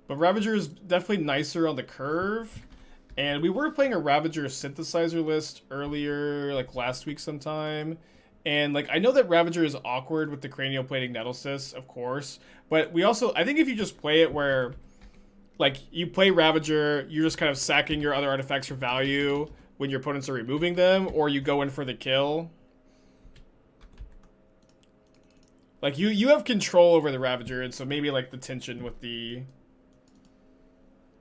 But Ravager is definitely nicer on the curve. And we were playing a Ravager synthesizer list earlier, like last week sometime. And like I know that Ravager is awkward with the Cranial Plating Nettlecyst, of course. But we also, I think if you just play it where, like, you play Ravager, you're just kind of sacking your other artifacts for value when your opponents are removing them, or you go in for the kill. Like, you have control over the Ravager, and so maybe, like, the tension with the...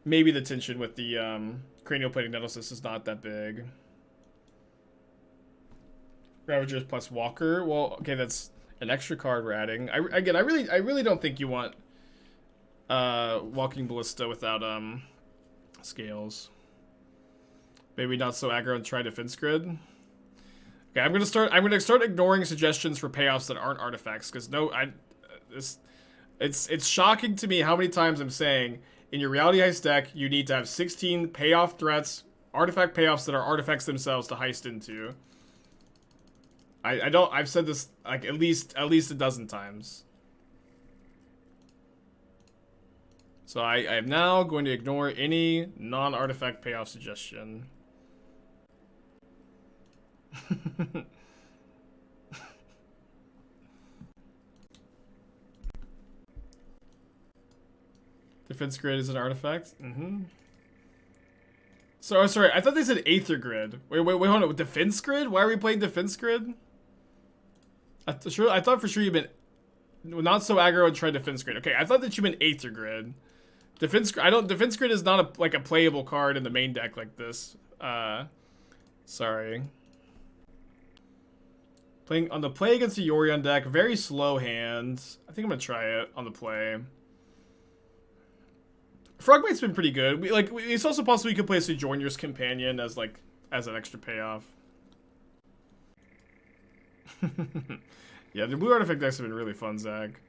Maybe the tension with the Cranial Plating Nettlecyst is not that big. Ravagers plus Walker. Well, okay, that's an extra card we're adding. I really don't think you want Walking Ballista without scales. Maybe not so aggro and try defense grid. Okay, I'm gonna start ignoring suggestions for payoffs that aren't artifacts, because it's shocking to me how many times I'm saying in your Reality Heist deck you need to have 16 payoff threats, artifact payoffs that are artifacts themselves to heist into. I've said this like at least a dozen times. So I am now going to ignore any non-artifact payoff suggestion. Defense grid is an artifact. So sorry, I thought they said Aether grid. Wait, hold on. Defense grid? Why are we playing defense grid? I thought for sure you meant not so aggro and try defense grid. Okay, I thought that you meant Aether grid. Defense grid is not a playable card in the main deck like this. Sorry. Playing on the play against the Yorion deck, very slow hands. I think I'm gonna try it on the play. Frogmite's been pretty good. It's also possible you could play Sojourner's Companion as an extra payoff. Yeah, the blue artifact decks have been really fun, Zach.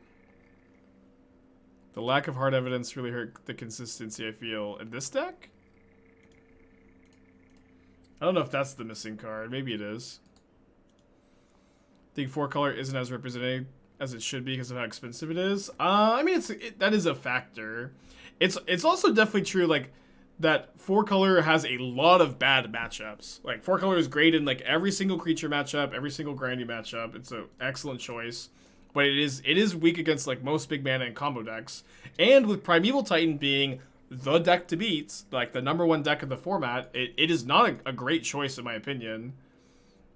The lack of hard evidence really hurt the consistency I feel in this deck. I don't know if that's the missing card. Maybe it is. I think 4-color isn't as represented as it should be because of how expensive it is. I mean, that is a factor. It's also definitely true, like, that 4-color has a lot of bad matchups. Like, 4-color is great in, like, every single creature matchup, every single grindy matchup. It's an excellent choice. But it is weak against, like, most big mana and combo decks. And with Primeval Titan being the deck to beat, like, the #1 deck of the format, it is not a great choice, in my opinion,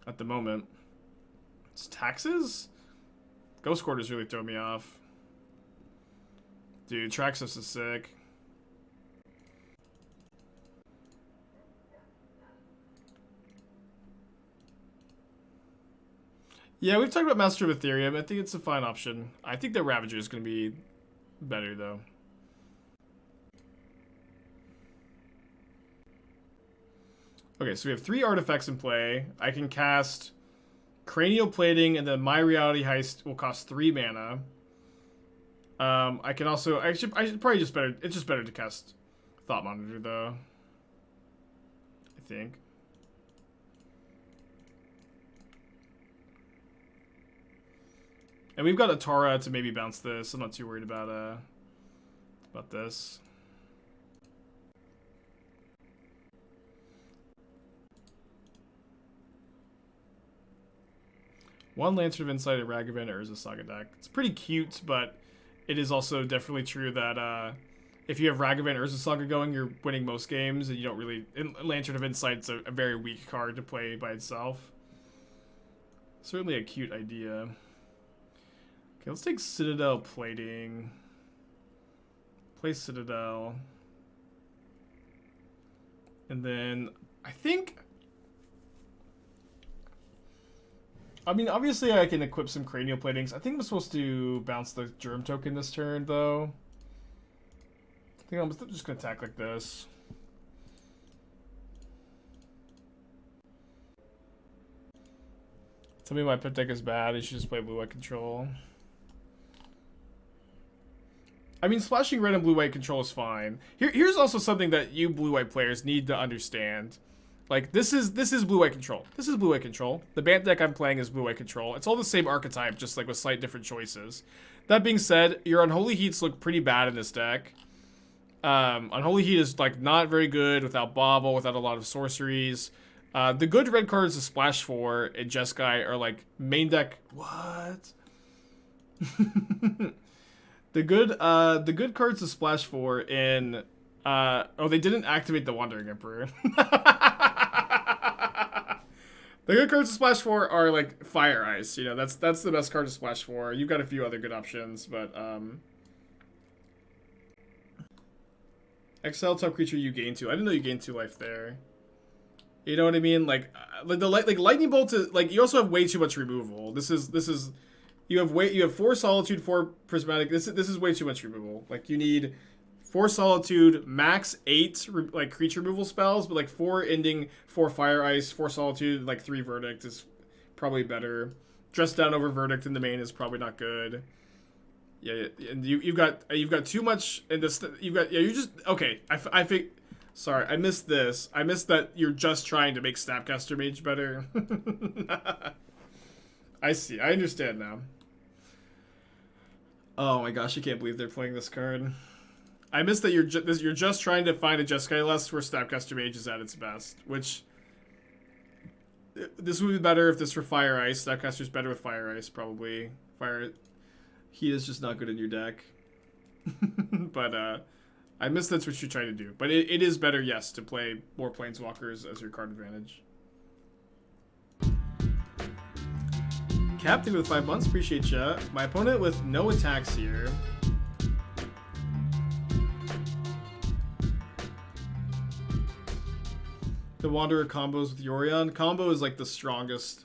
at the moment. It's taxes? Ghost Quarters really throw me off. Dude, Traxxas is sick. Yeah, we've talked about Master of Ethereum. I think it's a fine option. I think the Ravager is going to be better, though. Okay, so we have 3 artifacts in play. I can cast Cranial Plating, and then my Reality Heist will cost 3 mana. I can also... I should probably just better... It's just better to cast Thought Monitor, though. I think. And we've got Otawara to maybe bounce this. I'm not too worried about this. One Lantern of Insight at Ragavan or Urza Saga deck. It's pretty cute, but it is also definitely true that if you have Ragavan Urza Saga going, you're winning most games, and you don't really... Lantern of Insight's a very weak card to play by itself. Certainly a cute idea. Okay, let's take Citadel Plating. Play Citadel. And then, I think... I mean, obviously I can equip some Cranial Platings. I think I'm supposed to bounce the Germ token this turn, though. I think I'm just going to attack like this. Tell me my pit deck is bad. You should just play blue-white control. I mean, splashing red and blue-white control is fine. Here's also something that you blue-white players need to understand. Like, this is blue-white control. This is blue-white control. The Bant deck I'm playing is blue-white control. It's all the same archetype, just like with slight different choices. That being said, your Unholy Heats look pretty bad in this deck. Unholy Heat is like not very good without Bobble, without a lot of sorceries. The good red cards to splash 4 in Jeskai are like main deck. What? the good cards to splash 4 in. Oh, they didn't activate the Wandering Emperor. The good cards to splash 4 are like Fire Ice. You know, that's the best card to splash 4. You've got a few other good options, but Exile top creature you gain 2. I didn't know you gained 2 life there. You know what I mean? Like lightning bolt is like you also have way too much removal. This is you have 4 solitude, 4 prismatic. This is way too much removal. Like you need 4 solitude, max 8 like creature removal spells, but like 4 ending, 4 fire ice, 4 solitude, like 3 verdict is probably better. Dress down over verdict in the main is probably not good. Yeah, and you've got too much in this. You're just okay. I think. Sorry, I missed this. I missed that you're just trying to make Snapcaster Mage better. I see. I understand now. Oh my gosh, I can't believe they're playing this card. I missed that you're just trying to find a Jeskai list where Snapcaster Mage is at its best, which this would be better if this were Fire Ice. Snapcaster's better with Fire Ice, probably. Fire Heat is just not good in your deck. But I missed that's what you're trying to do. But it is better, yes, to play more Planeswalkers as your card advantage. Captain with 5 months, appreciate ya. My opponent with no attacks here. The Wanderer combos with Yorion. Combo is like the strongest.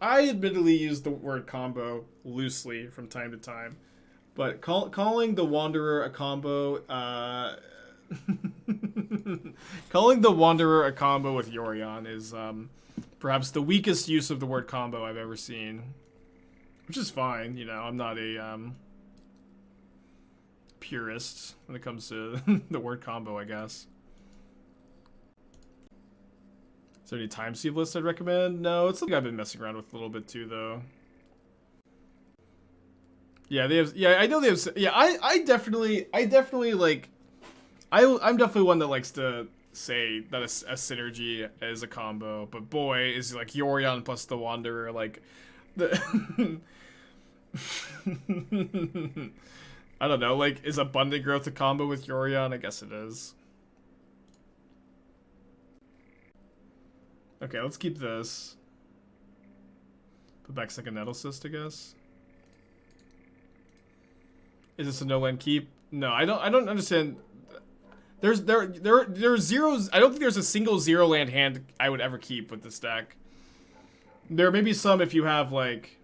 I admittedly use the word combo loosely from time to time. But calling the Wanderer a combo, calling the Wanderer a combo with Yorion is perhaps the weakest use of the word combo I've ever seen, which is fine. You know, I'm not a purist when it comes to the word combo, I guess. Is there any time sieve list I'd recommend? No, it's something I've been messing around with a little bit too, though. Yeah, they have. Yeah, I know they have. Yeah, I definitely like. I'm definitely one that likes to say that a synergy is a combo, but boy, is like Yorion plus the Wanderer like the. I don't know. Like, is Abundant Growth a combo with Yorion? I guess it is. Okay, let's keep this. Put back second Nettlecyst, I guess. Is this a no-land keep? No, I don't understand. There are zeros. I don't think there's a single 0-land hand I would ever keep with this deck. There may be some if you have like.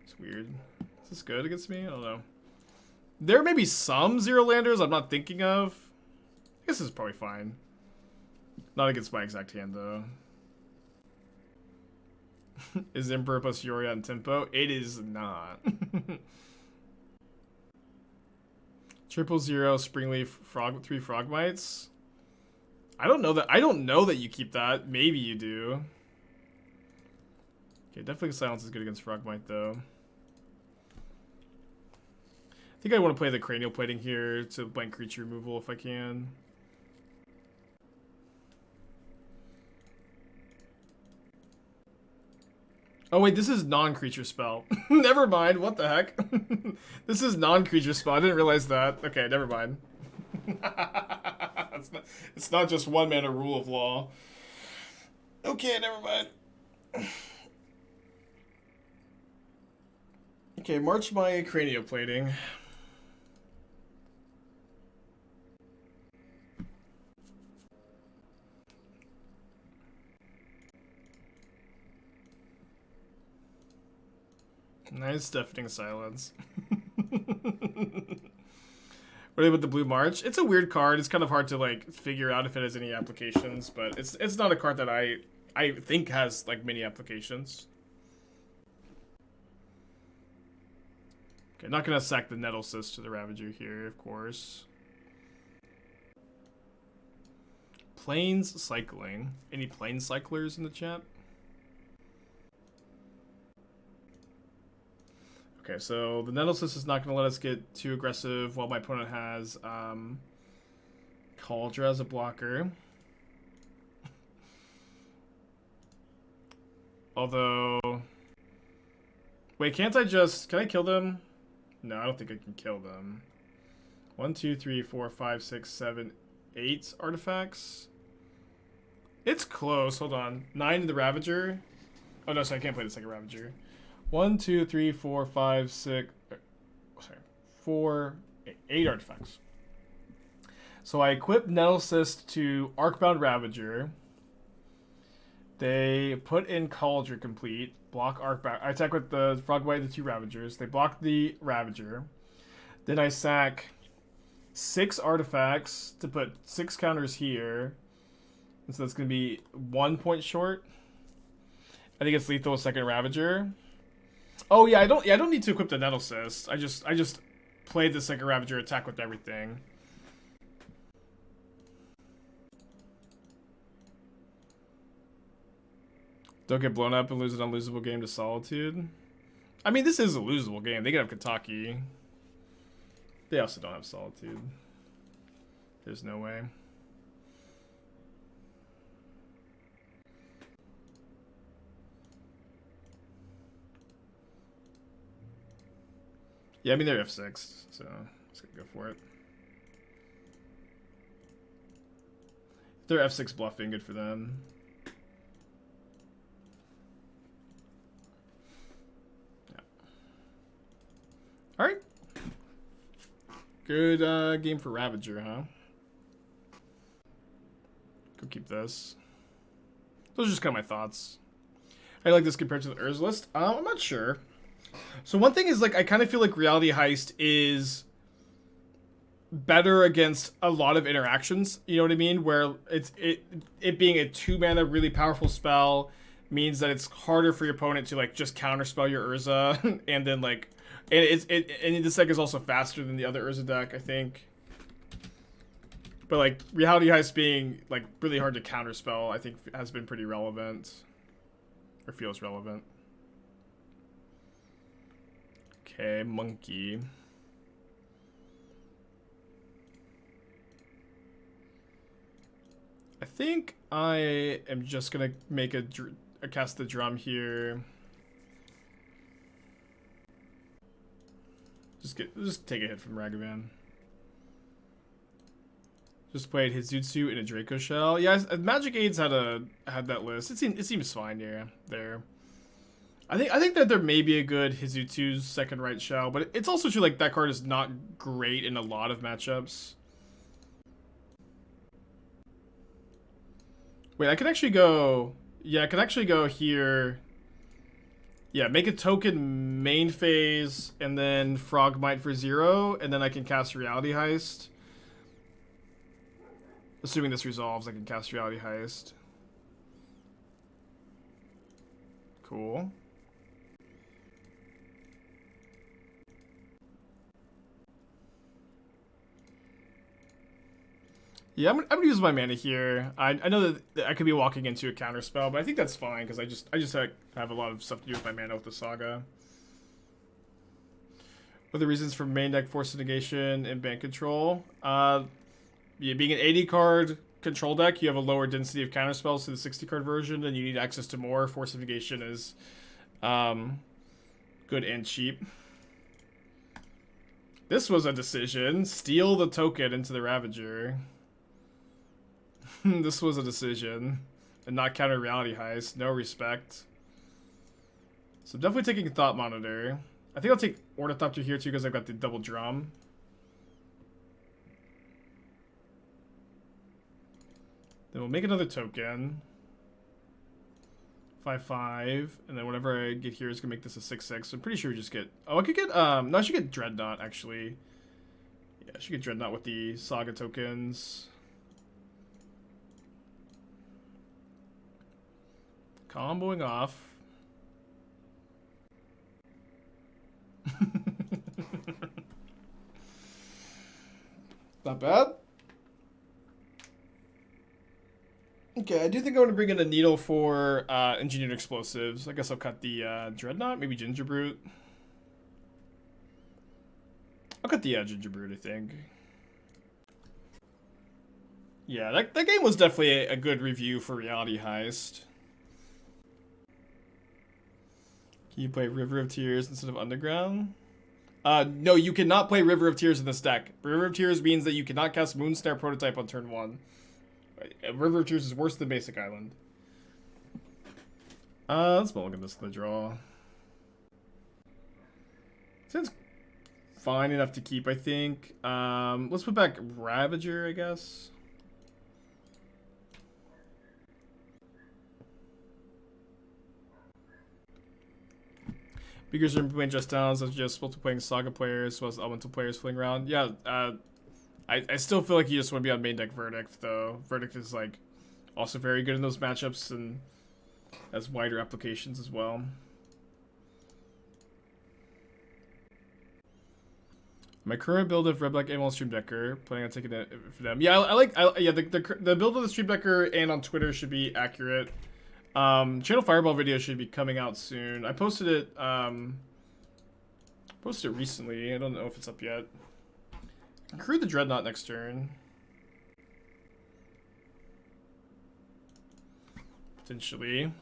It's weird. Is this good against me? I don't know. There may be some 0-landers I'm not thinking of. I guess this is probably fine. Not against my exact hand though. Is Emperor plus Yorion tempo? It is not. 000 Springleaf 3 Frogmites. I don't know that you keep that. Maybe you do. Okay, definitely Silence is good against Frogmite though. I think I want to play the Cranial Plating here to blank creature removal if I can. Oh wait, this is non-creature spell. Never mind, what the heck? This is non-creature spell, I didn't realize that. Okay, never mind. It's not just one mana rule of law. Okay, never mind. Okay, march my Cranial Plating. Nice deafening silence. What about the Blue March? It's a weird card. It's kind of hard to like figure out if it has any applications, but it's not a card that I think has like many applications. Okay, not gonna sack the Nettlecyst to the Ravager here, of course. Plains cycling. Any plains cyclers in the chat? Okay, so the Nettlecyst is not going to let us get too aggressive while my opponent has Cauldra as a blocker. Although... Wait, can't I just... Can I kill them? No, I don't think I can kill them. 1, 2, 3, 4, 5, 6, 7, 8 artifacts. It's close. Hold on. 9 to the Ravager. Oh, no, sorry. I can't play the second Ravager. 1, 2, 3, 4, 5, 6... Sorry. 4, 8 artifacts. So I equip Nettlecyst to Arcbound Ravager. They put in Cauldra complete. Block Arcbound. I attack with the Frogmite, the 2 Ravagers. They block the Ravager. Then I sack 6 artifacts to put 6 counters here. And so that's going to be 1 point short. I think it's lethal with second Ravager. Oh yeah, I don't need to equip the Nettlecyst. I just played the second Ravager, attack with everything. Don't get blown up and lose an unlosable game to Solitude. I mean, this is a losable game. They could have Kentucky. They also don't have Solitude. There's no way. Yeah, I mean, they're F6, so just gonna go for it. If they're F6 bluffing, good for them. Alright. Good game for Ravager, huh? Go keep this. Those are just kind of my thoughts. How do you like this compared to the Urza list? I'm not sure. So one thing is, like, I kind of feel like Reality Heist is better against a lot of interactions. You know what I mean? Where it being a 2-mana really powerful spell means that it's harder for your opponent to, like, just counterspell your Urza and then, like... And this deck is also faster than the other Urza deck, I think. But like Reality Heist being like really hard to counterspell, I think has been pretty relevant, or feels relevant. Okay, monkey. I think I am just gonna make a cast the drum here. Just take a hit from Ragavan. Just played Hizutsu in a Draco Shell. Yeah, Magic Aids had that list. It seems fine here. There. I think that there may be a good Hizutsu's second right shell, but it's also true like that card is not great in a lot of matchups. Wait, I can actually go. Yeah, I can actually go here. Yeah, make a token main phase, and then Frogmite for 0, and then I can cast Reality Heist. Assuming this resolves, I can cast Reality Heist. Cool. Yeah, I'm gonna use my mana here. I know that I could be walking into a counter spell, but I think that's fine because I just have a lot of stuff to do with my mana with the Saga. What are the reasons for main deck Force of Negation and Band Control? Yeah, being an 80 card control deck, you have a lower density of counter spells to the 60 card version, and you need access to more. Force of Negation is good and cheap. This was a decision. Steal the token into the Ravager. This was a decision. And not counter Reality Heist. No respect. So I'm definitely taking Thought Monitor. I think I'll take Ornithopter here too because I've got the double drum. Then we'll make another token. 5/5. And then whatever I get here is going to make this a 6/6. So I'm pretty sure we just get... Oh, I could get... No, I should get Dreadnought, actually. Yeah, I should get Dreadnought with the Saga tokens. Comboing off. Not bad. Okay, I do think I want to bring in a needle for engineered explosives. I guess I'll cut the Dreadnought, maybe Gingerbrute. I'll cut the Gingerbrute, I think. Yeah, that game was definitely a good review for Reality Heist. Can you play River of Tears instead of Underground? No, you cannot play River of Tears in this deck. River of Tears means that you cannot cast Moonsnare Prototype on turn 1. River of Tears is worse than Basic Island. Let's look at this in the draw. Sounds fine enough to keep, I think. Let's put back Ravager, I guess. Because are playing just downs, as just multiplaying Saga players, as well as elemental players fling around. Yeah, I still feel like you just want to be on main deck Verdict, though. Verdict is like also very good in those matchups and has wider applications as well. My current build of Red Black Aeon Stream Decker, planning on taking it for them. Yeah, yeah, the build of the Stream Decker and on Twitter should be accurate. Channel Fireball video should be coming out soon. I posted it recently. I don't know if it's up yet. Crew the Dreadnought next turn. Potentially.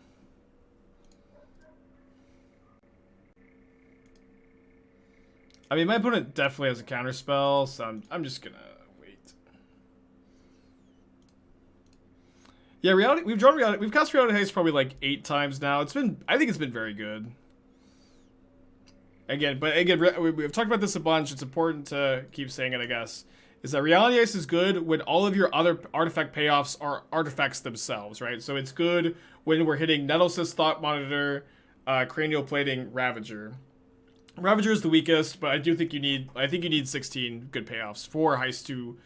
I mean, my opponent definitely has a counterspell, so I'm just gonna wait. Yeah, we've cast Reality Heist probably like 8 times now. I think it's been very good. Again, we've talked about this a bunch. It's important to keep saying it, I guess. Is that Reality Heist is good when all of your other artifact payoffs are artifacts themselves, right? So it's good when we're hitting Nettlecyst, Thought Monitor, Cranial Plating, Ravager. Ravager is the weakest, but I think you need 16 good payoffs for Heist to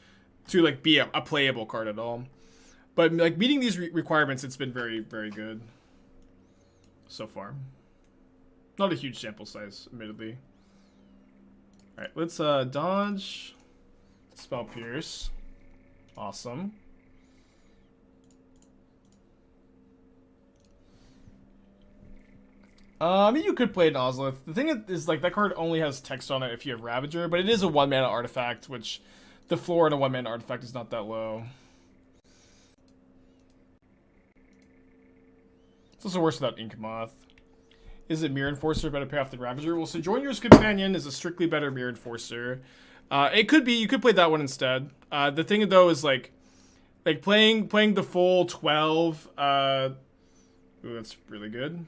like be a playable card at all. But like meeting these requirements, it's been very, very good so far. Not a huge sample size, admittedly. All right, let's dodge, Spell Pierce. Awesome. I mean, you could play an Ozolith. The thing is, like, that card only has text on it if you have Ravager, but it is a 1-mana artifact, which the floor in a 1-mana artifact is not that low. It's also worse without Ink Moth. Is it Mirror Enforcer better payoff than Ravager? Well, Sojourner's Companion is a strictly better Mirror Enforcer. It could be, you could play that one instead. The thing, though, is, like playing the full 12, ooh, that's really good.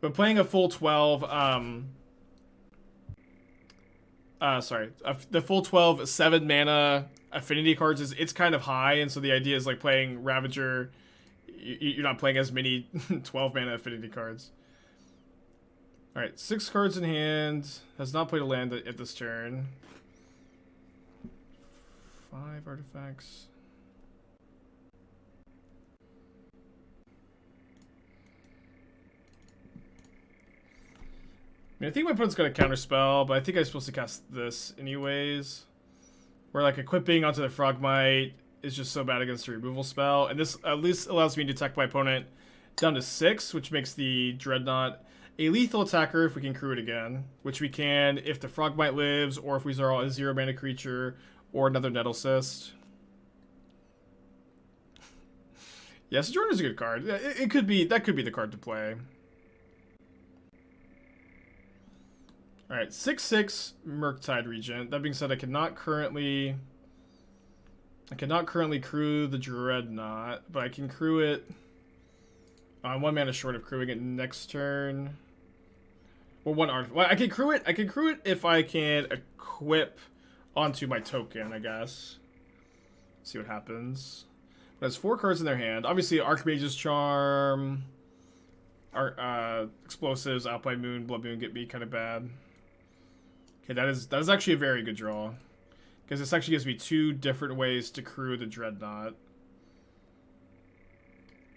But playing a full 12, the full 12 7-mana affinity cards it's kind of high, and so the idea is like playing Ravager, you're not playing as many 12-mana affinity cards. All right, 6 cards in hand. Has not played a land at this turn. 5 artifacts. I mean, I think my opponent's got a counterspell, but I think I'm supposed to cast this anyways. Where, like, equipping onto the Frogmite is just so bad against a removal spell. And this at least allows me to attack my opponent down to 6, which makes the Dreadnought a lethal attacker if we can crew it again. Which we can if the Frogmite lives, or if we draw a 0-mana creature, or another Nettlecyst. Yeah, Sojourner's a good card. That could be the card to play. Alright, 6/6 Murktide Regent. That being said, I cannot currently crew the Dreadnought, but I can crew it. I'm 1 mana short of crewing it next turn. Well, I can crew it. I can crew it if I can equip onto my token, I guess. See what happens. It has 4 cards in their hand. Obviously, Archmage's Charm, Explosives, Out by Moon, Blood Moon get me kind of bad. Okay, that is actually a very good draw. Because this actually gives me 2 different ways to crew the Dreadnought.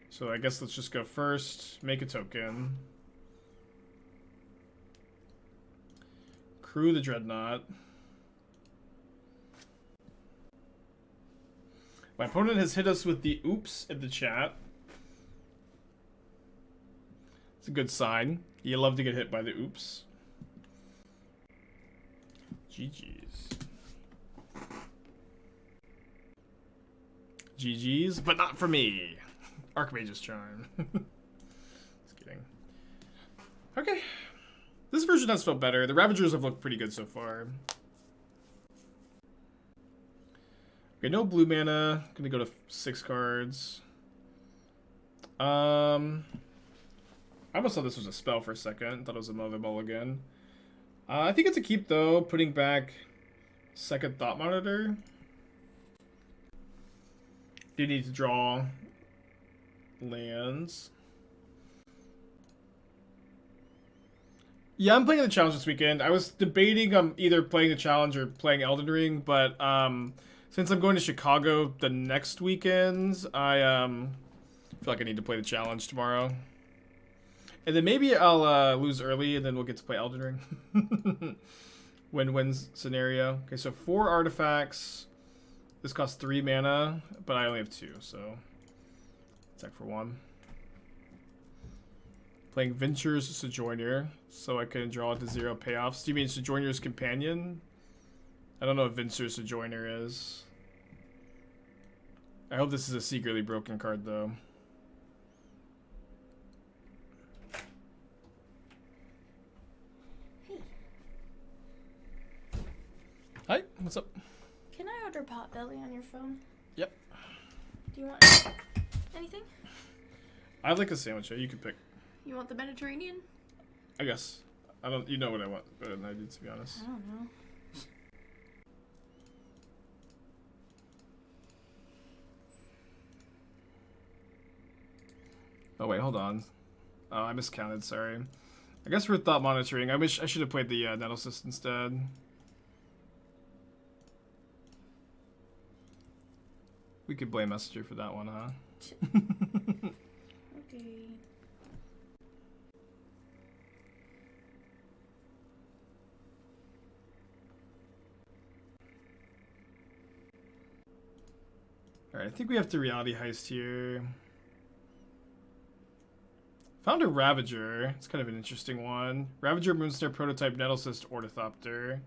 So I guess let's just go first, make a token. Crew the Dreadnought. My opponent has hit us with the oops in the chat. It's a good sign. You love to get hit by the oops. GG's. GG's, but not for me. Archmage's Charm. Just kidding. Okay. This version has felt better. The Ravagers have looked pretty good so far. Okay, no blue mana. Gonna go to 6 cards. I almost thought this was a spell for a second. Thought it was another mulligan. I think it's a keep though. Putting back second Thought Monitor. Do need to draw lands. Yeah, I'm playing the challenge this weekend. I was debating either playing the challenge or playing Elden Ring, but since I'm going to Chicago the next weekend, I feel like I need to play the challenge tomorrow. And then maybe I'll lose early, and then we'll get to play Elden Ring. Win-win scenario. Okay, so 4 artifacts. This costs 3 mana, but I only have 2, so attack for 1. Playing Venture's Sojourner, so I can draw it to 0 payoffs. Do you mean Sojourner's Companion? I don't know what Venture's Sojourner is. I hope this is a secretly broken card, though. Hi, what's up? Can I order Potbelly on your phone? Yep. Do you want anything? I'd like a sandwich. You can pick. You want the Mediterranean? I guess. I don't. You know what I want better than I do, to be honest. I don't know. Oh wait, hold on. Oh, I miscounted. Sorry. I guess we're thought monitoring. I wish I should have played the Nettlecyst instead. We could blame Messenger for that one, huh? Okay. Alright, I think we have to Reality Heist here. Found a Ravager. It's kind of an interesting one. Ravager, Moonsnare Prototype, Nettlecyst, Ornithopter.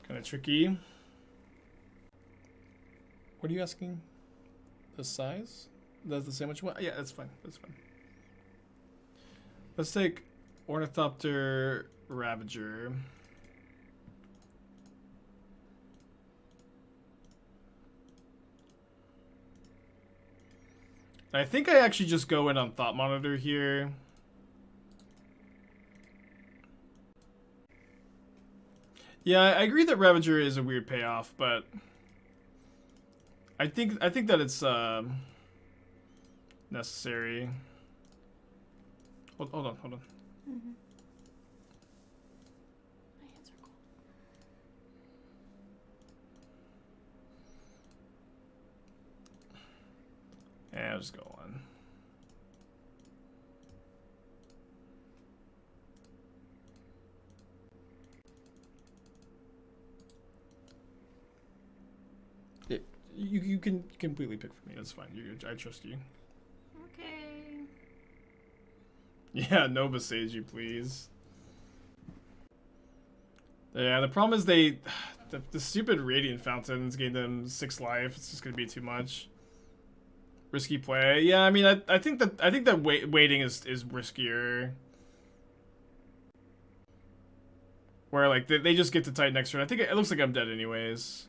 Kind of tricky. What are you asking? The size? That's the sandwich one? Yeah, that's fine. That's fine. Let's take Ornithopter, Ravager. I think I actually just go in on Thought Monitor here. Yeah, I agree that Ravager is a weird payoff, but I think that it's necessary. Hold on. Mm-hmm. My hands are cold. Yeah, I'll just go on. You can completely pick for me. That's fine. I trust you. Okay. Yeah, no Beseiju, please. Yeah, the problem is the stupid Radiant Fountains gave them 6 life. It's just gonna be too much. Risky play. Yeah, I mean, I think that waiting is riskier. Where like they just get to Titan next turn. I think it looks like I'm dead anyways.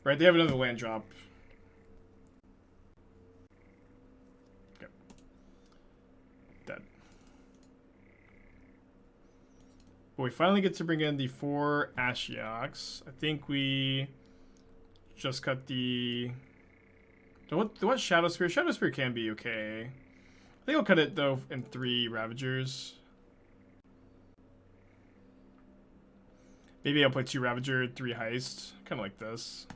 Right, they have another land drop. Okay. Dead. But we finally get to bring in the 4 Ashioks. I think we just cut the... What Shadowspear? Shadowspear can be okay. I think I'll cut it, though, in 3 Ravagers. Maybe I'll play 2 Ravager, 3 Heist. Kind of like this.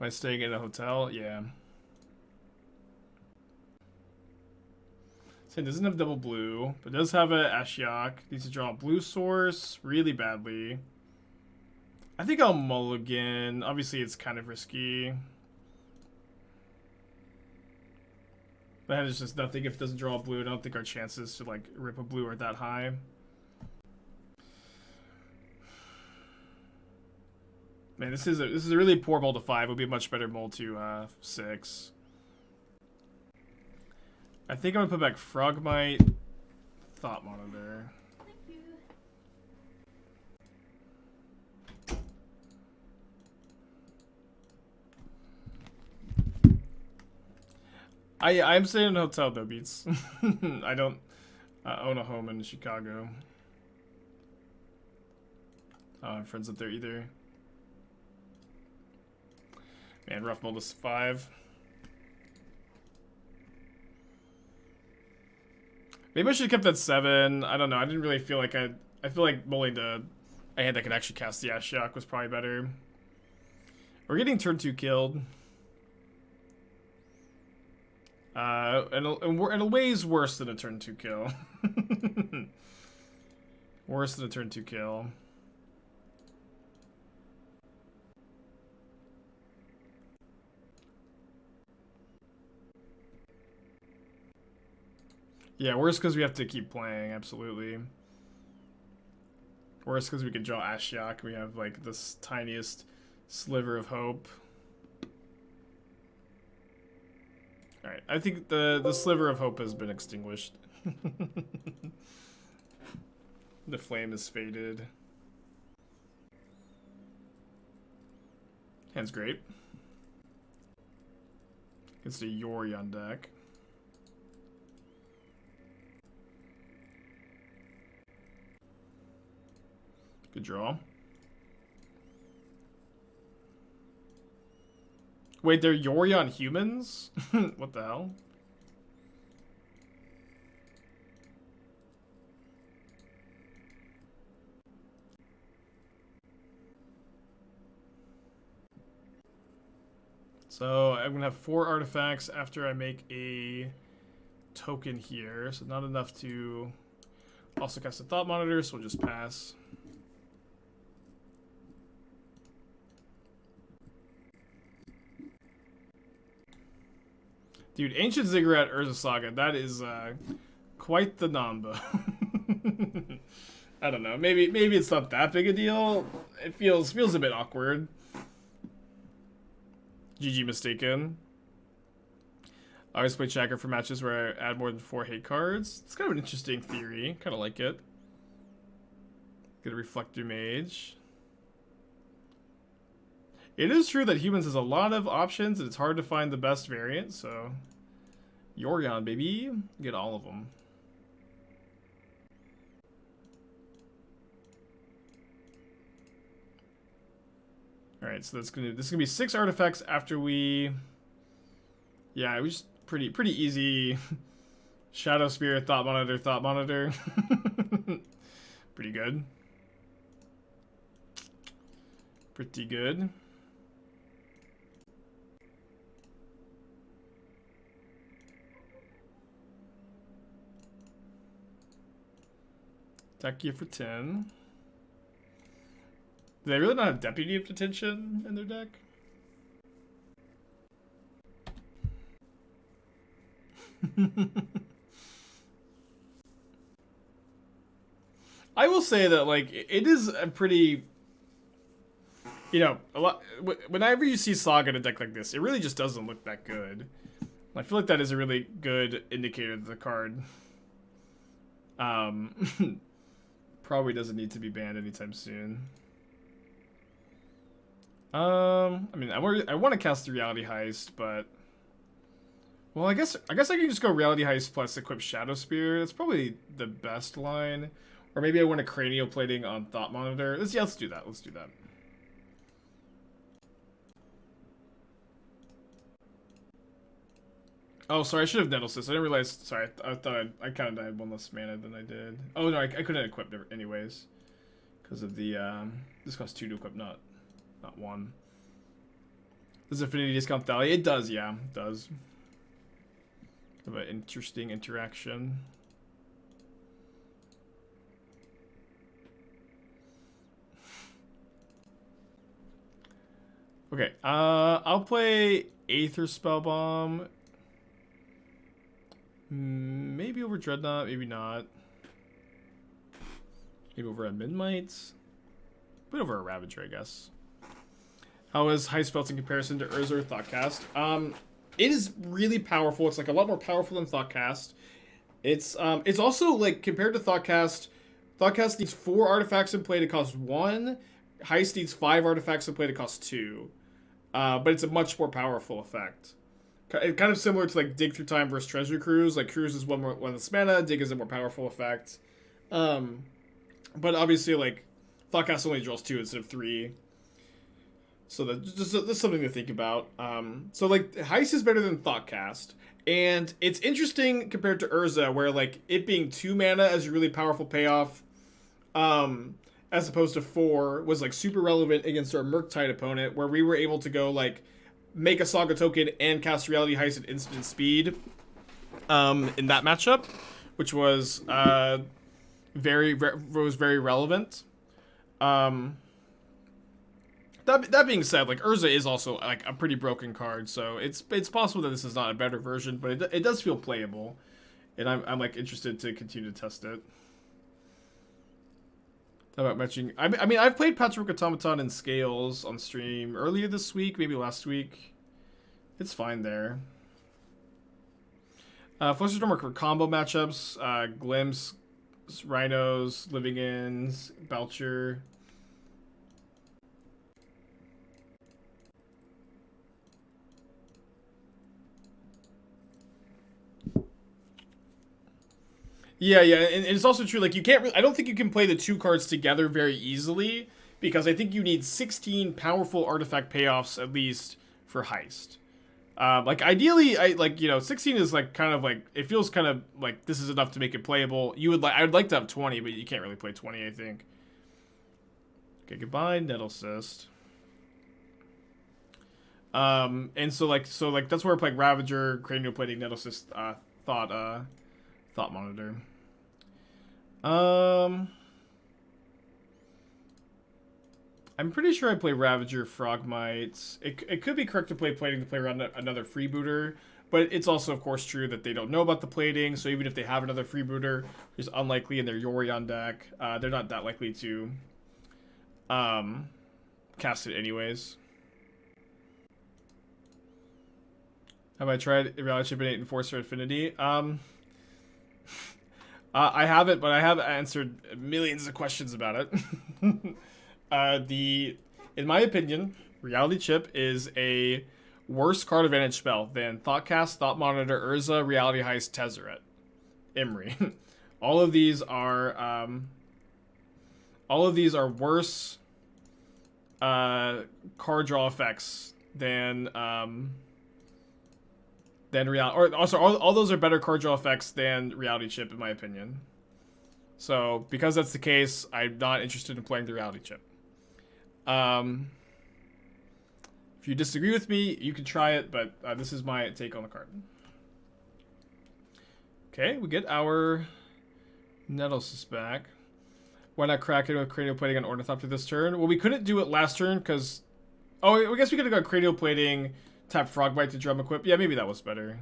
Am I staying in a hotel? Yeah. So it doesn't have double blue, but does have a Ashiok. Needs to draw a blue source really badly. I think I'll mulligan. Obviously, it's kind of risky. That is just nothing if it doesn't draw a blue. I don't think our chances to like rip a blue are that high. Man, this is a really poor mold to 5. It would be a much better mold to 6. I think I'm gonna put back Frogmite, Thought Monitor. Thank you. I'm staying in a hotel though, Beats. I don't own a home in Chicago. I don't have friends up there either. Man, rough mold is 5. Maybe I should have kept that 7. I don't know. I didn't really feel like I feel like mulling a hand that could actually cast the Ashiok was probably better. We're getting turn 2 killed. And a ways worse than a turn 2 kill. Worse than a turn 2 kill. Yeah, worse because we have to keep playing, absolutely. Worse because we could draw Ashiok. We have like this tiniest sliver of hope. Alright, I think the sliver of hope has been extinguished. The flame is faded. Hand's great. It's a Yorion deck. Good draw. Wait, they're Yorion humans? What the hell? So I'm gonna have 4 artifacts after I make a token here. So not enough to also cast a Thought Monitor, so we'll just pass. Dude, Ancient Ziggurat Urza Saga, that is quite the Namba. I don't know. Maybe it's not that big a deal. It feels a bit awkward. GG mistaken. I always play Chakra for matches where I add more than 4 hate cards. It's kind of an interesting theory. Kind of like it. Get a Reflector Mage. It is true that humans has a lot of options and it's hard to find the best variant, so Yorion, baby. Get all of them. Alright, so this is gonna be 6 artifacts after we. Yeah, it was just pretty easy. Shadowspear, Thought Monitor, Thought Monitor. Pretty good. Pretty good. Attack you for 10. Do they really not have Deputy of Detention in their deck? I will say that, like, it is a pretty, you know, a lot. Whenever you see Saga in a deck like this, it really just doesn't look that good. I feel like that is a really good indicator that the card probably doesn't need to be banned anytime soon. I mean, I want to cast the Reality Heist, but well, I guess I can just go Reality Heist plus equip Shadowspear. That's probably the best line. Or maybe I want a Cranial Plating on Thought Monitor. Let's do that. Let's do that. Oh, sorry, I should have Nettlecyst. I didn't realize. Sorry, I thought I kind of died 1 less mana than I did. Oh no, I couldn't equip it anyways, because of the this costs 2 to equip, not 1. Does Affinity discount Thalia? It does, yeah, it does. Kind of an interesting interaction. Okay, I'll play Aether Spellbomb. Maybe over Dreadnought, maybe not. Maybe over a Memnite. But over a Ravager, I guess. How is Heist felt in comparison to Urza or Thoughtcast? It is really powerful. It's like a lot more powerful than Thoughtcast. It's also like compared to Thoughtcast needs 4 artifacts in play to cost 1. Heist needs 5 artifacts in play to cost 2. But it's a much more powerful effect. It's kind of similar to like Dig Through Time versus Treasure Cruise. Like Cruise is one less mana, Dig is a more powerful effect. But obviously like Thoughtcast only draws 2 instead of 3. So that's something to think about. So like Heist is better than Thoughtcast. And it's interesting compared to Urza, where like it being 2 mana as a really powerful payoff, as opposed to 4, was like super relevant against our Murktide opponent, where we were able to go like make a Saga token and cast Reality Heist at instant speed in that matchup, which was very relevant. That being said, like Urza is also like a pretty broken card, so it's possible that this is not a better version, but it does feel playable, and I'm like interested to continue to test it. How about matching? I mean, I've played Patchwork Automaton and Scales on stream earlier this week, maybe last week. It's fine there. Flusterstorm are for combo matchups. Glimpse, Rhinos, Living Inns, Belcher. Yeah, and it's also true. Like you can't. I don't think you can play the 2 cards together very easily because I think you need 16 powerful artifact payoffs at least for Heist. Like ideally, 16 is like kind of like it feels kind of like this is enough to make it playable. I would like to have 20, but you can't really play 20. I think. Okay, goodbye, Nettlecyst. And so that's where we're playing Ravager, Cranial Plating, Nettlecyst, Thought Monitor. I'm pretty sure I play Ravager, Frogmite. It could be correct to play Plating to play around another freebooter, but it's also, of course, true that they don't know about the Plating, so even if they have another freebooter, it's unlikely in their Yorion deck. They're not that likely to cast it anyways. Have I tried Reality Chip and Enforcer Affinity? I haven't, but I have answered millions of questions about it. In my opinion, Reality Chip is a worse card advantage spell than Thoughtcast, Thought Monitor, Urza, Reality Heist, Tezzeret, Emry. All of these are worse card draw effects than Reality, or also all those are better card draw effects than Reality Chip in my opinion. So because that's the case, I'm not interested in playing the Reality Chip. If you disagree with me, you can try it, but this is my take on the card. Okay, we get our Nettlecyst back. Why not crack it with Cranial Plating on Ornithopter this turn? Well, we couldn't do it last turn because... Oh, I guess we could have got Cranial Plating, tap Frogmite to drum equip. Yeah, maybe that was better.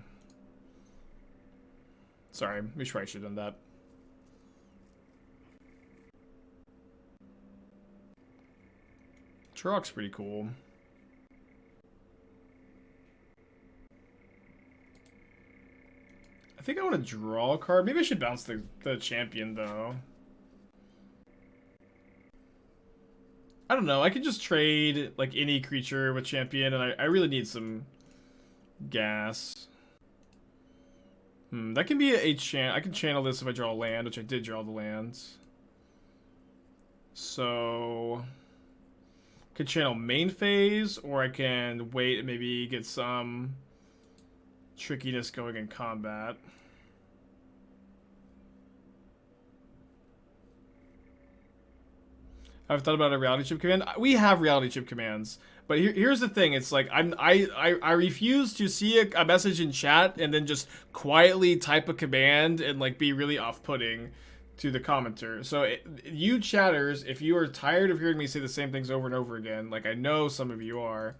Sorry, we probably should have done that. Turok's pretty cool. I think I want to draw a card. Maybe I should bounce the champion, though. I don't know. I could just trade like any creature with champion, and I really need some gas. That can be a channel. I can channel this if I draw a land, which I did draw the lands. So, could channel main phase, or I can wait and maybe get some trickiness going in combat. I've thought about a Reality Chip command. We have Reality Chip commands, but here's the thing: it's like I refuse to see a message in chat and then just quietly type a command and like be really off-putting to the commenter. So you chatters, if you are tired of hearing me say the same things over and over again, like I know some of you are,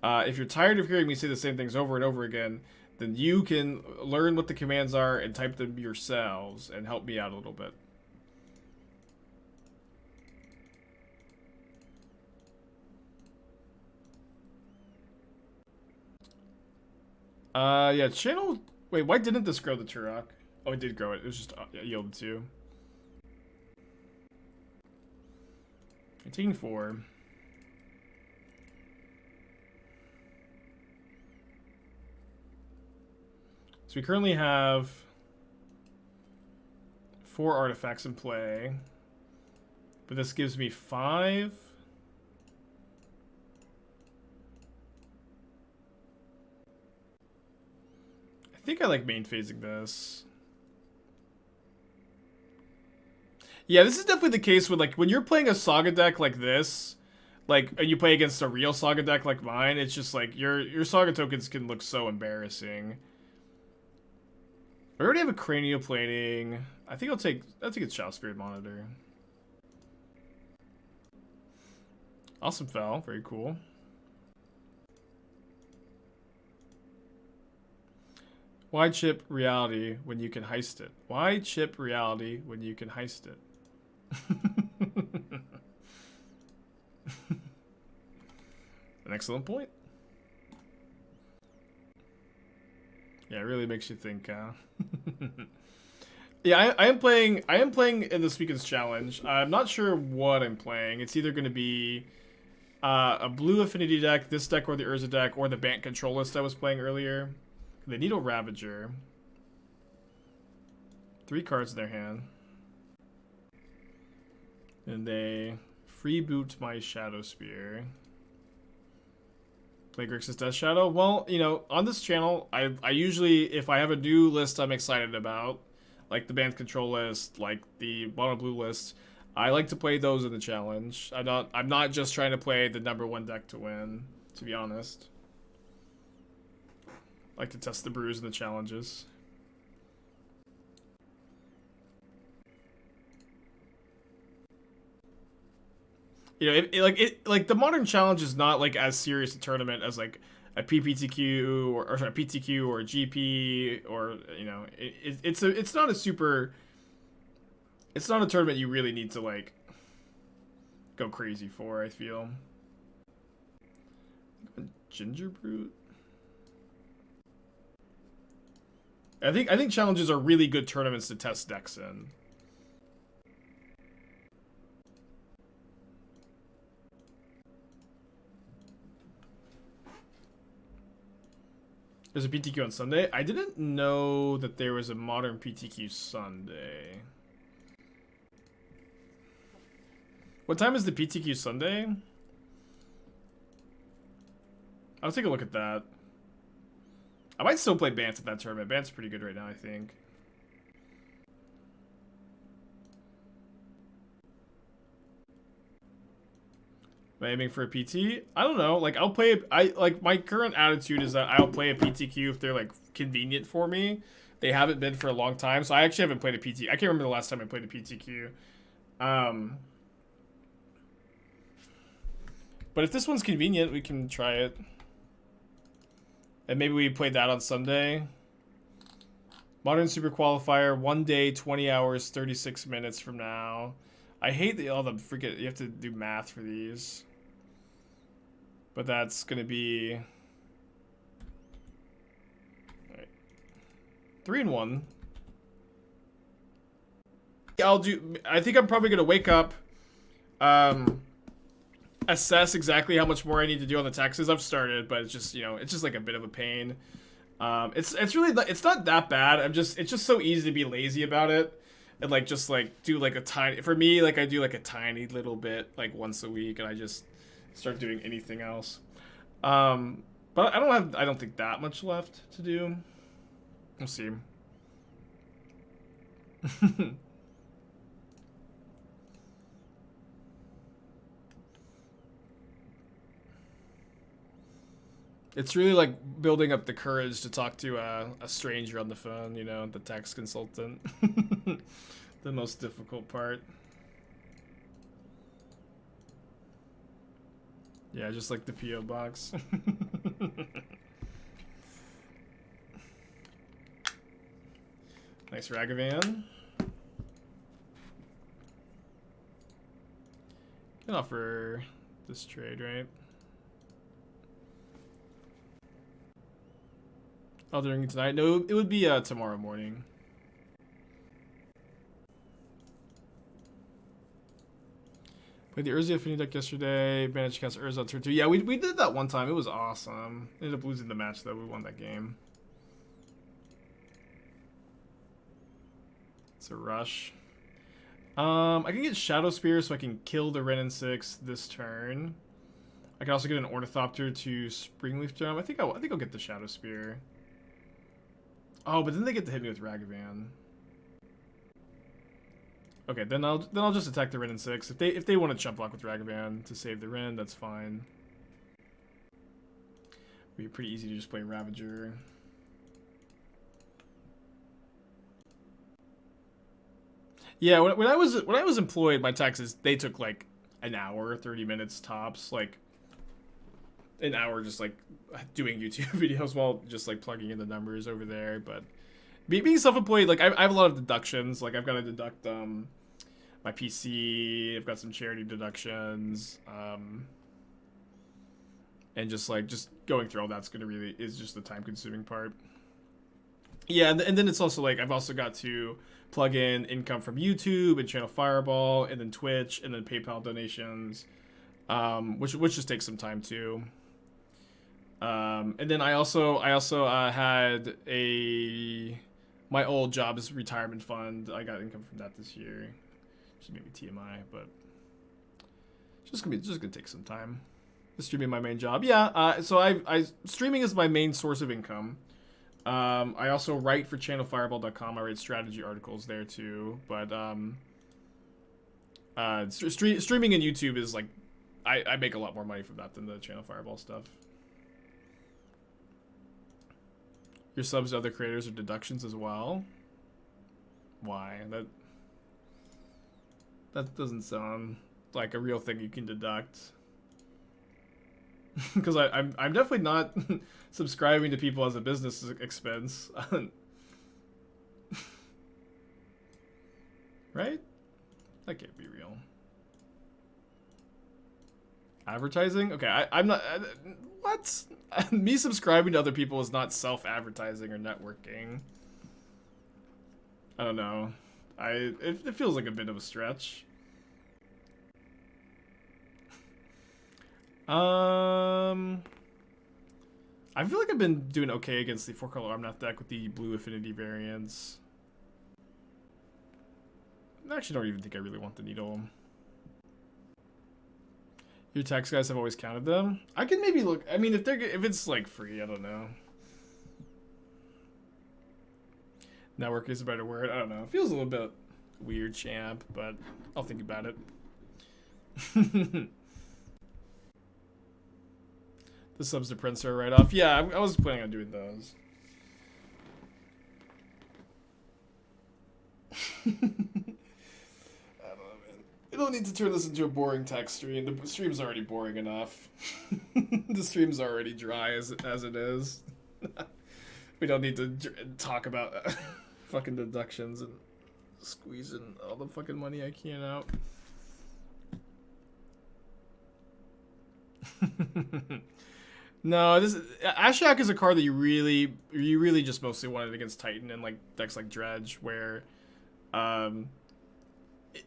if you're tired of hearing me say the same things over and over again, then you can learn what the commands are and type them yourselves and help me out a little bit. Yeah, channel... Wait, why didn't this grow the Turok? Oh, it did grow it. It was just yielded to. I'm taking 4. So we currently have 4 artifacts in play. But this gives me 5. I think I like main phasing this. Yeah, this is definitely the case with, like, when you're playing a Saga deck like this, like, and you play against a real Saga deck like mine, it's just like your Saga tokens can look so embarrassing. I already have a Cranial Plating. I think it's Shadowspear Monitor. Awesome Fell, very cool. Why chip Reality when you can heist it? Why chip Reality when you can heist it? An excellent point. Yeah, it really makes you think. Yeah, I am playing in this weekend's challenge. I'm not sure what I'm playing. It's either going to be a blue affinity deck, this deck, or the Urza deck, or the Bant control list I was playing earlier. The Needle Ravager. 3 cards in their hand. And they freeboot my Shadowspear. Play Grixis Death Shadow. Well, you know, on this channel, I usually, if I have a new list I'm excited about, like the Band Control list, like the Mono Blue list, I like to play those in the challenge. I'm not just trying to play the #1 deck to win, to be honest. I like to test the brews and the challenges. You know, like the modern challenge is not like as serious a tournament as like a PPTQ or sorry, a PTQ or a GP or you know, it's not a super. It's not a tournament you really need to like go crazy for. I feel. Gingerbrute. I think challenges are really good tournaments to test decks in. There's a PTQ on Sunday. I didn't know that there was a modern PTQ Sunday. What time is the PTQ Sunday? I'll take a look at that. I might still play Bant at that tournament. Bant's pretty good right now, I think. Am I aiming for a PT? I don't know. Like, I'll play... my current attitude is that I'll play a PTQ if they're, like, convenient for me. They haven't been for a long time, so I actually haven't played a PT. I can't remember the last time I played a PTQ. But if this one's convenient, we can try it. And maybe we play that on Sunday. Modern Super Qualifier, 1 day, 20 hours, 36 minutes from now. I hate all the freaking... You have to do math for these. But that's going to be... Alright. 3 and 1. I'll do... I think I'm probably going to wake up... assess exactly how much more I need to do on the taxes. I've started, but it's just, you know, it's just like a bit of a pain. It's really it's not that bad. It's just so easy to be lazy about it and like just like do like a tiny, for me, like I do like a tiny little bit like once a week and I just start doing anything else. But I don't think that much left to do. We'll see. It's really like building up the courage to talk to a stranger on the phone, you know, the tax consultant. The most difficult part. Yeah, just like the P.O. box. Nice Ragavan. Can offer this trade, right? Oh, during tonight? No, it would be tomorrow morning. Played the Urza Affinity deck yesterday. Managed to cast Urza on turn 2. Yeah, we did that one time. It was awesome. Ended up losing the match, though. We won that game. It's a rush. I can get Shadowspear so I can kill the Wrenn and 6 this turn. I can also get an Ornithopter to Springleaf Drum. I think I'll get the Shadowspear. Oh, but then they get to hit me with Ragavan. Okay, then I'll just attack the Wrenn and 6. If they want to chump block with Ragavan to save the Wrenn, that's fine. It'd be pretty easy to just play Ravager. Yeah, when I was employed, my taxes they took like an hour, 30 minutes tops, like an hour just like doing YouTube videos while just like plugging in the numbers over there. But being self-employed, like I have a lot of deductions. Like I've got to deduct my PC. I've got some charity deductions, and just going through all that's gonna really is just the time-consuming part. Yeah, and then it's also like I've also got to plug in income from YouTube and Channel Fireball, and then Twitch, and then PayPal donations, which just takes some time too. And then I also had my old job's retirement fund. I got income from that this year, which is maybe TMI, but just gonna take some time. Streaming my main job, yeah. So I streaming is my main source of income. I also write for channelfireball.com. I write strategy articles there too. But streaming and YouTube is like I make a lot more money from that than the Channel Fireball stuff. Your subs to other creators are deductions as well. Why? That doesn't sound like a real thing you can deduct. Because I'm definitely not subscribing to people as a business expense. Right? That can't be real. Advertising? Okay, I'm not... what? Me subscribing to other people is not self-advertising or networking. I don't know. It feels like a bit of a stretch. I feel like I've been doing okay against the 4-color Omnath deck with the blue affinity variants. I actually don't even think I really want the needle. Your tax guys have always counted them. I can maybe look. I mean, if it's like free, I don't know. Network is a better word. I don't know. It feels a little bit weird, champ, but I'll think about it. The subs to Prince are right off. Yeah, I was planning on doing those. I don't know, man. I don't need to turn this into a boring tech stream. The stream's already boring enough. The stream's already dry as it is. We don't need to talk about fucking deductions and squeezing all the fucking money I can out. No, Ashiok is a card that you really just mostly wanted against Titan and like decks like Dredge, where in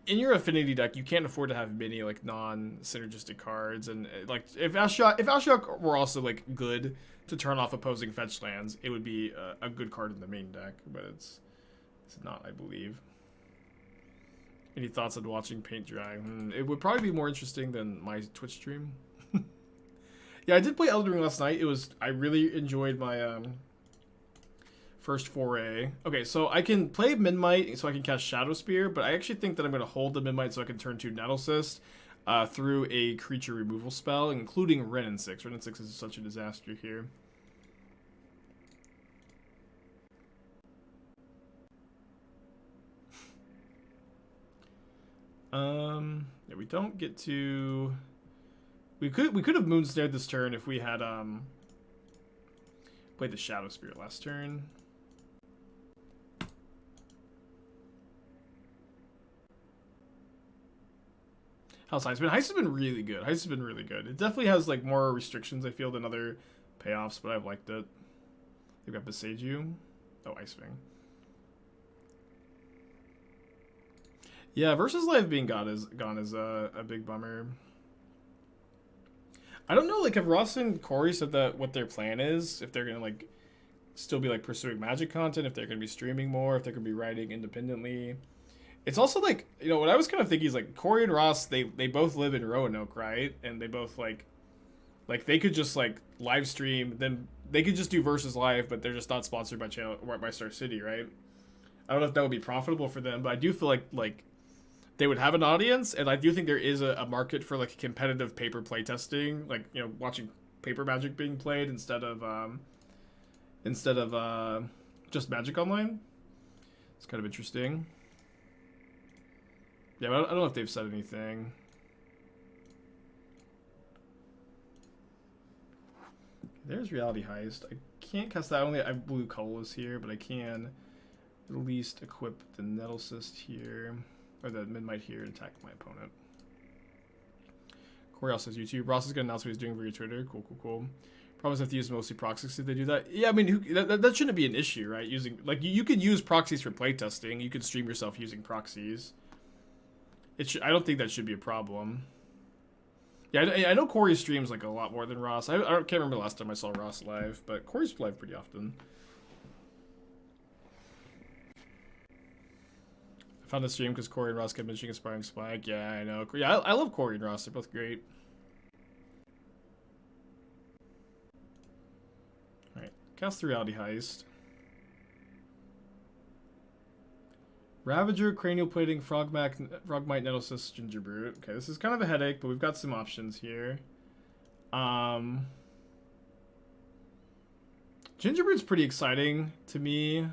your affinity deck you can't afford to have many like non-synergistic cards, and like if Ashiok were also like good to turn off opposing fetch lands, it would be a good card in the main deck, but it's not, I believe. Any thoughts on watching paint dry? It would probably be more interesting than my Twitch stream. Yeah, I did play Elden Ring last night. I really enjoyed my first foray. Okay, so I can play Memnite so I can cast Shadowspear, but I actually think that I'm going to hold the Memnite so I can turn to Nettlecyst through a creature removal spell, including Wrenn and 6. Wrenn and 6 is such a disaster here. Yeah, we don't get to... We could have Moonsnared this turn if we had played the Shadowspear last turn. How's Heist been? Heist has been really good. Heist has been really good. It definitely has like more restrictions, I feel, than other payoffs, but I've liked it. They've got Beseiju. Oh, Icewing. Yeah, versus life being gone is a big bummer. I don't know, like, have Ross and Corey said that what their plan is, if they're gonna like still be like pursuing Magic content, if they're gonna be streaming more, if they're gonna be writing independently. It's also like, you know, what I was kind of thinking is like Corey and Ross, they both live in Roanoke, right? And they both like they could just like live stream, then they could just do versus live, but they're just not sponsored by channel or by Star City, right? I don't know if that would be profitable for them, but I do feel like they would have an audience, and I do think there is a market for like competitive paper playtesting, like, you know, watching paper Magic being played instead of just Magic Online. It's kind of interesting. Yeah, but I don't know if they've said anything. There's Reality Heist. I can't cast that. I have blue colors here, but I can at least equip the Nettlecyst here. Or the Memnite here and attack my opponent. Corey also has YouTube. Ross is going to announce what he's doing via Twitter. Cool. Probably have to use mostly proxies if they do that. Yeah, I mean, that shouldn't be an issue, right? Using, like, you can use proxies for playtesting. You can stream yourself using proxies. I don't think that should be a problem. Yeah, I know Corey streams like a lot more than Ross. I can't remember the last time I saw Ross live, but Corey's live pretty often. I found the stream because Corey and Ross kept mentioning Aspiring Spike. Yeah, I know. Yeah, I love Corey and Ross. They're both great. Alright, cast the Reality Heist. Ravager, Cranial Plating, Frogmite, Nettlecyst, Gingerbrute. Okay, this is kind of a headache, but we've got some options here. Gingerbrute's pretty exciting to me.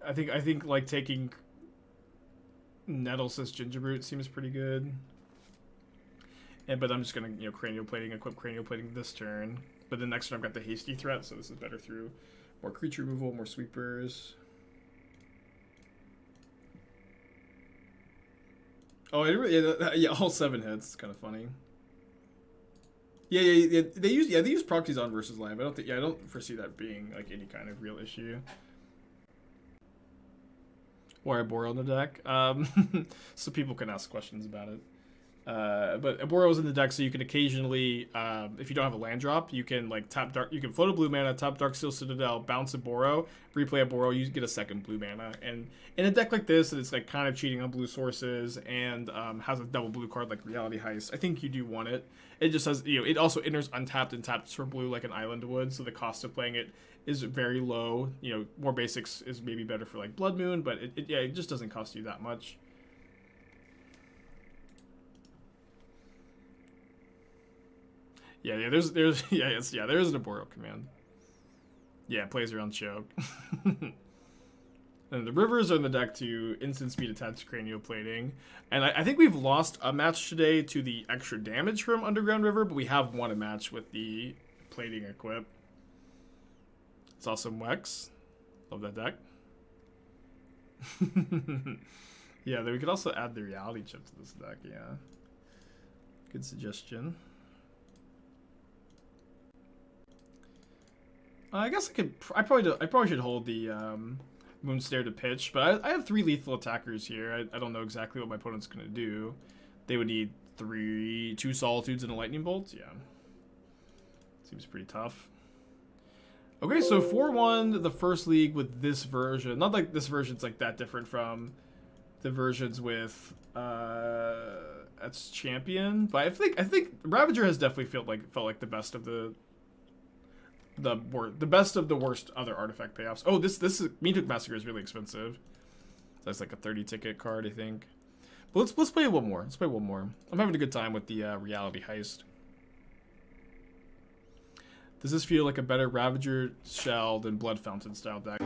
I think like taking Nettlecyst Gingerbrute seems pretty good. But I'm just gonna, you know, Cranial Plating, equip Cranial Plating this turn. But then next turn I've got the hasty threat, so this is better through more creature removal, more sweepers. Oh, yeah, all 7 hits. It's kind of funny. Yeah. They use proxies on versus live. I don't foresee that being like any kind of real issue. Or Oboro in the deck, so people can ask questions about it. But Oboro's in the deck, so you can occasionally, if you don't have a land drop, you can like you can float a blue mana, tap Darksteel Citadel, bounce Oboro, replay Oboro, you get a second blue mana. And in a deck like this, it's like kind of cheating on blue sources and has a double blue card like Reality Heist. I think you do want it. It just has, you know, it also enters untapped and taps for blue like an island would, so the cost of playing it is very low. You know, more basics is maybe better for like Blood Moon, but it just doesn't cost you that much. Yeah, there is an Oboro command. Yeah, it plays around choke. And the rivers are in the deck to instant speed attach Cranial Plating. And I think we've lost a match today to the extra damage from Underground River, but we have won a match with the plating equip. It's awesome Wex. Love that deck. Yeah, then we could also add the reality chip to this deck, yeah. Good suggestion. I guess I probably should hold the Moonsnare to pitch, but I have 3 lethal attackers here. I don't know exactly what my opponent's gonna do. They would need 2 Solitudes and a Lightning Bolt. Yeah, seems pretty tough. Okay, so 4-1 the first league with this version. Not like this version's like that different from the versions with that's Champion, but I think Ravager has definitely felt like the best of the best of the worst other artifact payoffs. Oh, this is Meathook Massacre is really expensive. That's like a 30 ticket card, I think. But let's play one more. Let's play one more. I'm having a good time with the Reality Heist. Does this feel like a better Ravager Shell than Blood Fountain style deck?